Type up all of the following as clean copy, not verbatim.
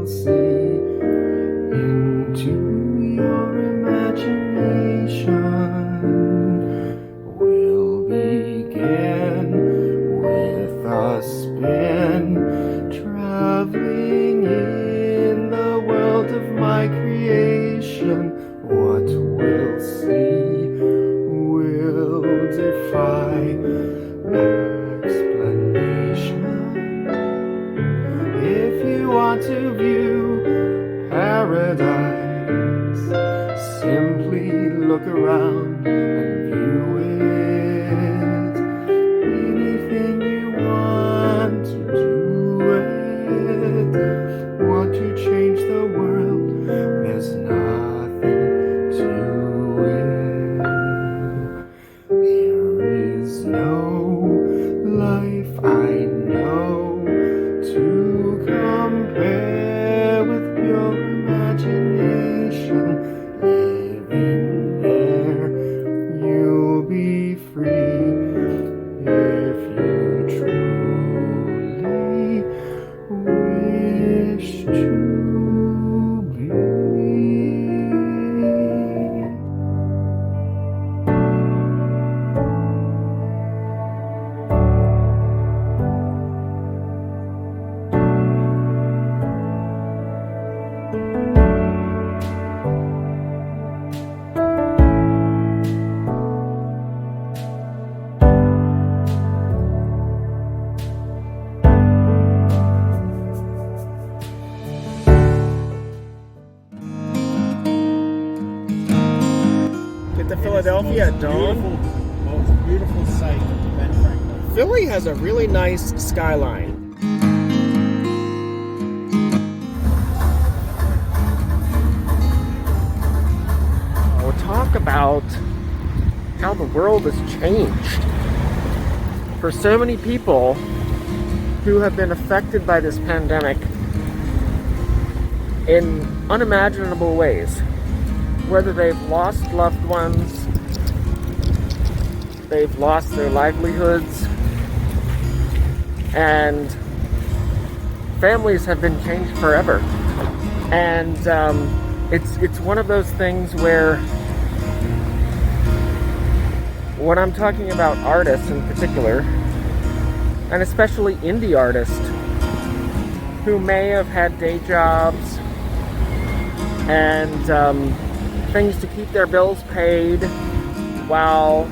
see into your imagination. We'll begin with a spin, traveling in the world of my creation. What we'll see will defy explanation. If you want to view paradise, simply look around and view it. Anything you want to do it. Want to change the world, there's nothing to it. There is no life I know to compare with pure imagination. Living there, you'll be free if you truly wish to be. Get to Philadelphia at dawn. Most beautiful sight of Ben Franklin. Philly has a really nice skyline. We'll talk about how the world has changed for so many people who have been affected by this pandemic in unimaginable ways. Whether they've lost loved ones, they've lost their livelihoods, and families have been changed forever. And it's one of those things where, when I'm talking about artists in particular, and especially indie artists who may have had day jobs and things to keep their bills paid while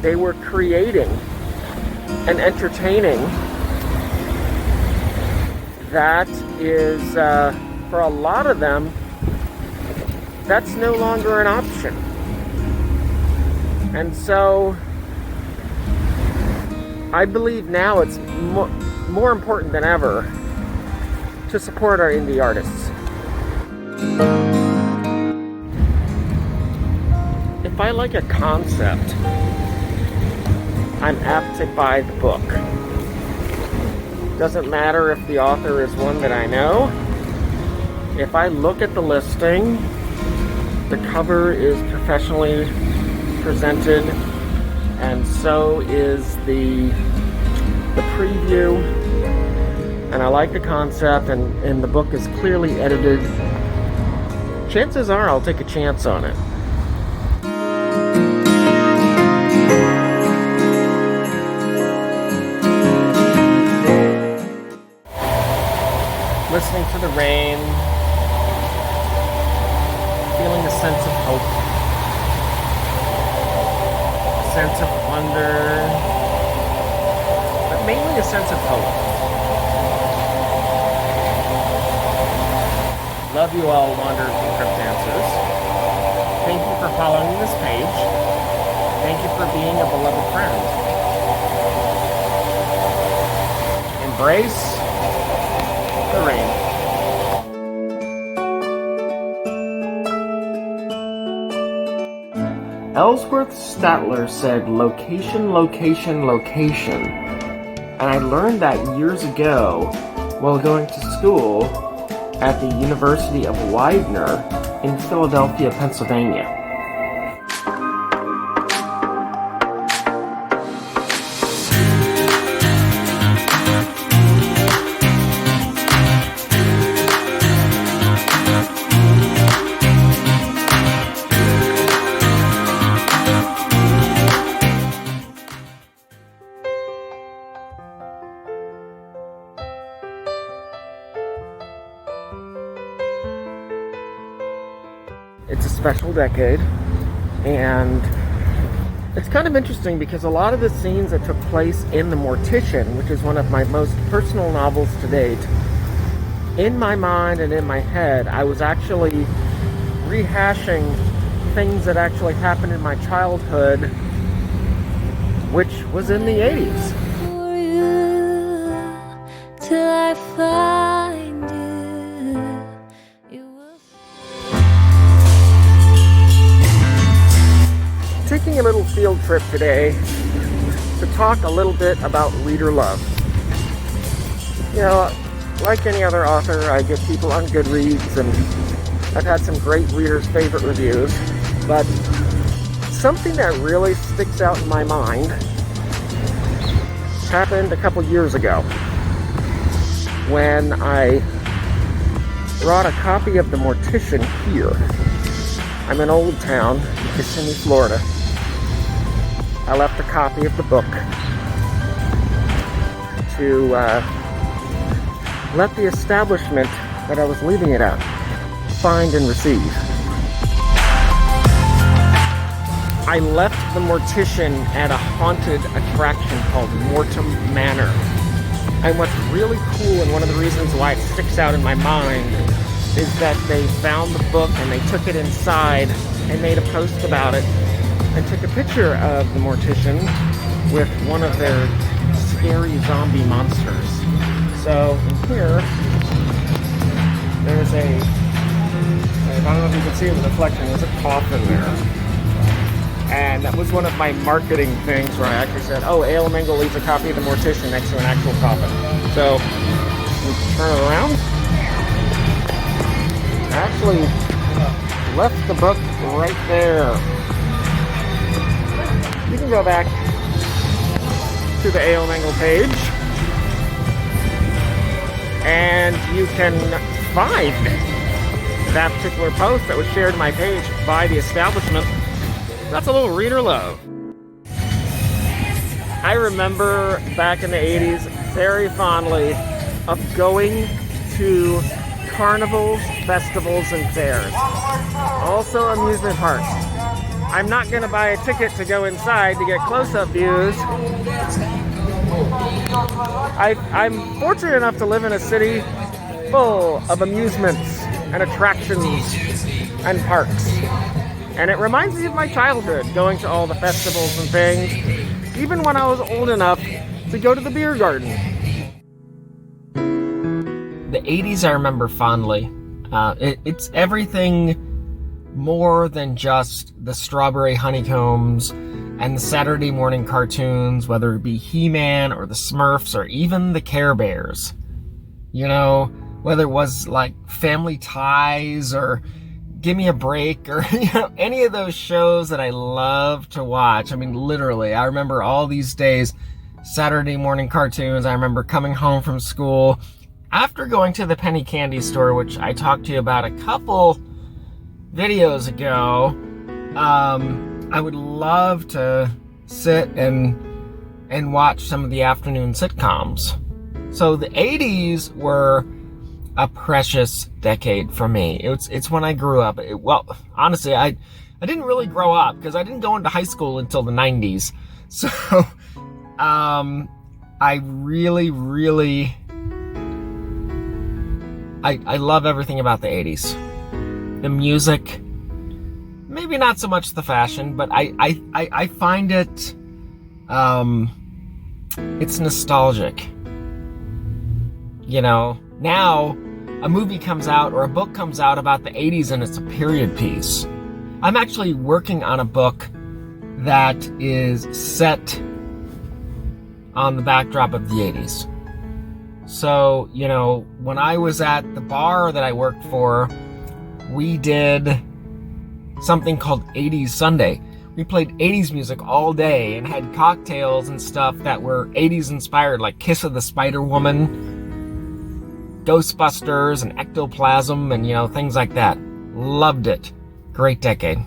they were creating and entertaining, that is, for a lot of them, that's no longer an option. And so I believe now it's more important than ever to support our indie artists. If I like a concept, I'm apt to buy the book. Doesn't matter if the author is one that I know. If I look at the listing, the cover is professionally presented, and so is the preview, and I like the concept, and the book is clearly edited, chances are I'll take a chance on it. Listening to the rain, feeling a sense of hope, a sense of wonder, but mainly a sense of hope. Love you all, wanderers and crypt dancers. Thank you for following this page. Thank you for being a beloved friend. Embrace the rain. Ellsworth Statler said, "Location, location, location." And I learned that years ago while going to school at the University of Widener in Philadelphia, Pennsylvania. It's a special decade, and it's kind of interesting because a lot of the scenes that took place in The Mortician, which is one of my most personal novels to date, in my mind and in my head, I was actually rehashing things that actually happened in my childhood, which was in the 80s. For you, till I find you, you will. Taking a little field trip today to talk a little bit about reader love. You know, like any other author, I get people on Goodreads, and I've had some great readers' favorite reviews, but something that really sticks out in my mind happened a couple years ago when I brought a copy of The Mortician here. I'm in Old Town, Kissimmee, Florida. I left a copy of the book to let the establishment that I was leaving it at find and receive. I left The Mortician at a haunted attraction called Mortem Manor. And what's really cool, and one of the reasons why it sticks out in my mind, is that they found the book and they took it inside and made a post about it and took a picture of the Mortician with one of their scary zombie monsters. So in here, there's a, I don't know if you can see in the reflection, there's a coffin there. And that was one of my marketing things where I actually said, oh, A.L. Mengel leaves a copy of the Mortician next to an actual coffin. So we turn it around. I actually left the book right there. You can go back to the A.L. Mengel page, and you can find that particular post that was shared to my page by the establishment. That's a little reader love. I remember back in the 80s very fondly of going to carnivals, festivals, and fairs. Also amusement parks. I'm not going to buy a ticket to go inside to get close-up views. I'm fortunate enough to live in a city full of amusements and attractions and parks. And it reminds me of my childhood, going to all the festivals and things, even when I was old enough to go to the beer garden. The 80s I remember fondly. It's everything more than just the strawberry honeycombs and the Saturday morning cartoons, whether it be He-Man or the Smurfs or even the Care Bears. You know, whether it was like Family Ties or Give Me a Break or, you know, any of those shows that I love to watch. I mean, literally, I remember all these days, Saturday morning cartoons. I remember coming home from school after going to the penny candy store, which I talked to you about a couple videos ago. I would love to sit and watch some of the afternoon sitcoms. So the 80s were a precious decade for me. It's when I grew up. Well, honestly, I didn't really grow up because I didn't go into high school until the 90s. So I really I love everything about the 80s. The music, maybe not so much the fashion, but I find it it's nostalgic. You know, now a movie comes out or a book comes out about the 80s and it's a period piece. I'm actually working on a book that is set on the backdrop of the 80s. So, you know, when I was at the bar that I worked for, we did something called 80s Sunday. We played 80s music all day and had cocktails and stuff that were 80s inspired, like Kiss of the Spider Woman, Ghostbusters, and Ectoplasm, and, you know, things like that. Loved it. Great decade.